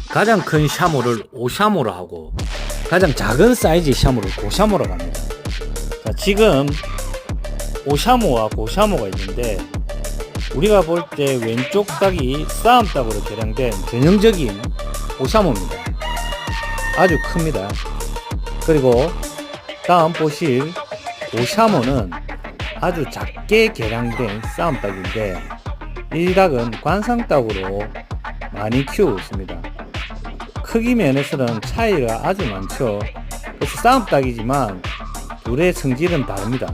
가장 큰 샤모를 오샤모로 하고 가장 작은 사이즈 샤모를 고샤모라고 합니다. 자, 지금 오샤모와 고샤모가 있는데 우리가 볼 때 왼쪽 닭이 싸움 닭으로 개량된 전형적인 오샤모입니다. 아주 큽니다. 그리고 다음 보실 고샤모는 아주 작게 개량된 싸움 닭인데 이 닭은 관상 닭으로 많이 키우고 있습니다. 크기 면에서는 차이가 아주 많죠. 그래서 싸움 닭이지만 둘의 성질은 다릅니다.